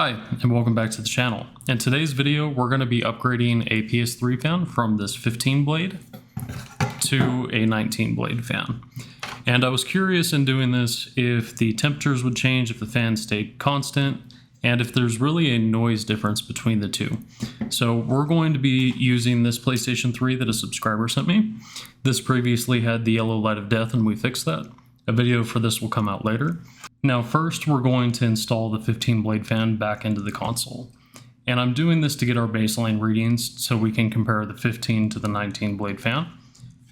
Hi, and welcome back to the channel. In today's video, we're going to be upgrading a PS3 fan from this 15 blade to a 19 blade fan. And I was curious in doing this if the temperatures would change if the fan stayed constant, and if there's really a noise difference between the two. So we're going to be using this PlayStation 3 that a subscriber sent me. This previously had the yellow light of death and we fixed that. A video for this will come out later. Now first we're going to install the 15 blade fan back into the console. And I'm doing this to get our baseline readings so we can compare the 15 to the 19 blade fan.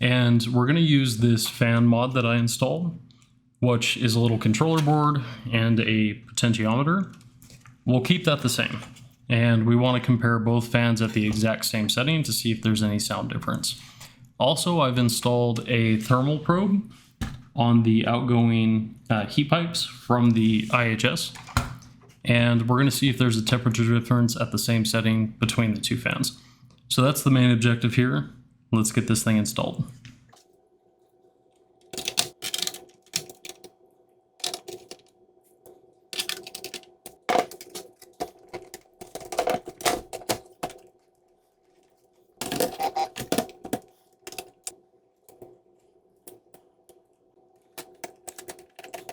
And we're going to use this fan mod that I installed, which is a little controller board and a potentiometer. We'll keep that the same. And we want to compare both fans at the exact same setting to see if there's any sound difference. Also, I've installed a thermal probe on the outgoing heat pipes from the IHS. And we're going to see if there's a temperature difference at the same setting between the two fans. So that's the main objective here. Let's get this thing installed.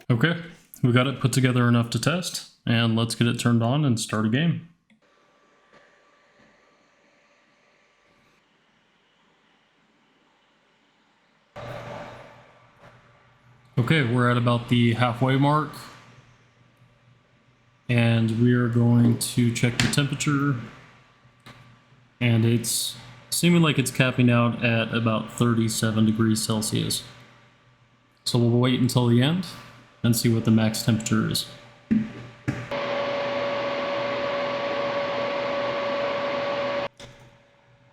Okay, we got it put together enough to test, and let's get it turned on and start a game. Okay, we're at about the halfway mark, and we are going to check the temperature, and it's seeming like it's capping out at about 37 degrees Celsius. So we'll wait until the end and see what the max temperature is.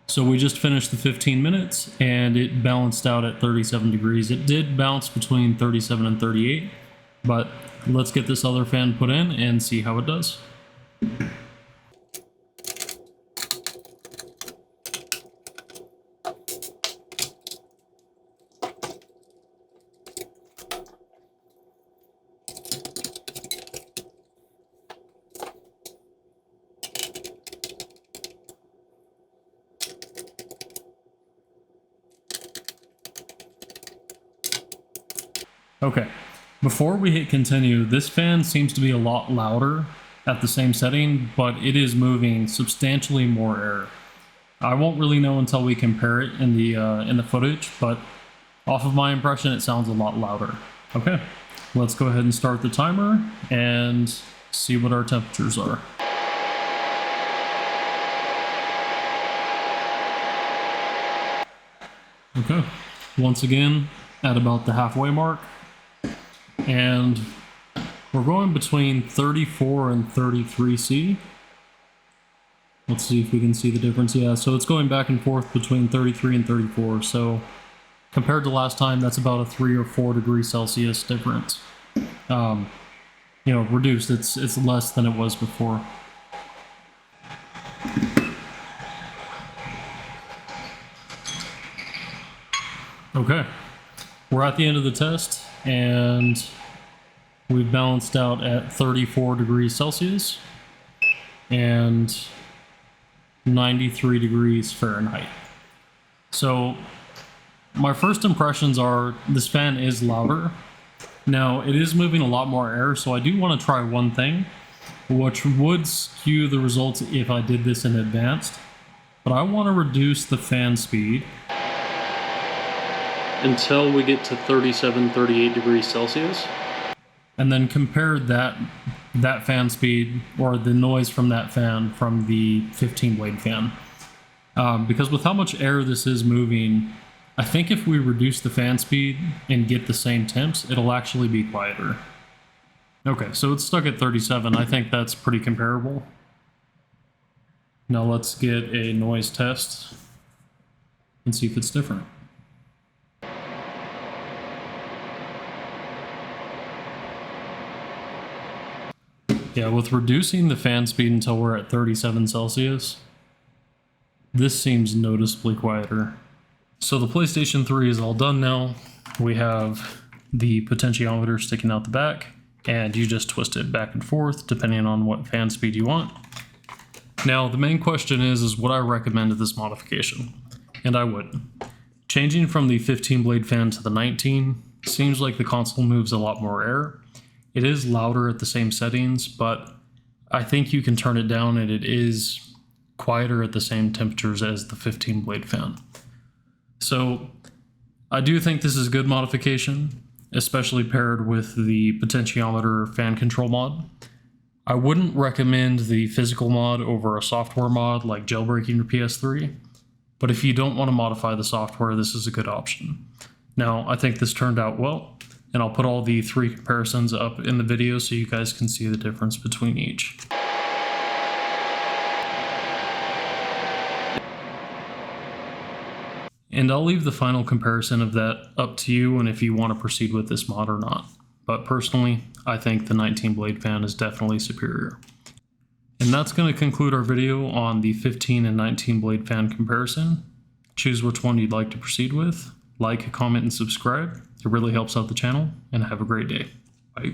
So we just finished the 15 minutes and it balanced out at 37 degrees. It did bounce between 37 and 38, but let's get this other fan put in and see how it does. Okay, before we hit continue, this fan seems to be a lot louder at the same setting, but it is moving substantially more air. I won't really know until we compare it in the footage, but off of my impression, it sounds a lot louder. Okay, let's go ahead and start the timer and see what our temperatures are. Okay, once again, at about the halfway mark. And we're going between 34 and 33C. Let's see if we can see the difference. Yeah, so it's going back and forth between 33 and 34. So compared to last time, that's about a 3 or 4 degrees Celsius difference. Reduced. It's less than it was before. Okay, we're at the end of the test. And we've balanced out at 34 degrees Celsius and 93 degrees Fahrenheit. So my first impressions are this fan is louder. Now it is moving a lot more air, so I do want to try one thing, which would skew the results if I did this in advanced, but I want to reduce the fan speed until we get to 37, 38 degrees Celsius. And then compare that fan speed, or the noise from that fan, from the 15 blade fan. Because with how much air this is moving, I think if we reduce the fan speed and get the same temps, it'll actually be quieter. Okay, so it's stuck at 37. I think that's pretty comparable. Now let's get a noise test and see if it's different. Yeah, with reducing the fan speed until we're at 37 Celsius, this seems noticeably quieter. So the PlayStation 3 is all done now. We have the potentiometer sticking out the back, and you just twist it back and forth depending on what fan speed you want. Now, the main question is would I recommend this modification? And I would. Changing from the 15 blade fan to the 19 seems like the console moves a lot more air. It is louder at the same settings, but I think you can turn it down and it is quieter at the same temperatures as the 15 blade fan. So I do think this is good modification, especially paired with the potentiometer fan control mod. I wouldn't recommend the physical mod over a software mod like jailbreaking your PS3, but if you don't want to modify the software, this is a good option. Now, I think this turned out well, and I'll put all the 3 comparisons up in the video so you guys can see the difference between each. And I'll leave the final comparison of that up to you and if you want to proceed with this mod or not. But personally, I think the 19 blade fan is definitely superior. And that's going to conclude our video on the 15 and 19 blade fan comparison. Choose which one you'd like to proceed with. Like, comment, and subscribe. It really helps out the channel, and have a great day. Bye.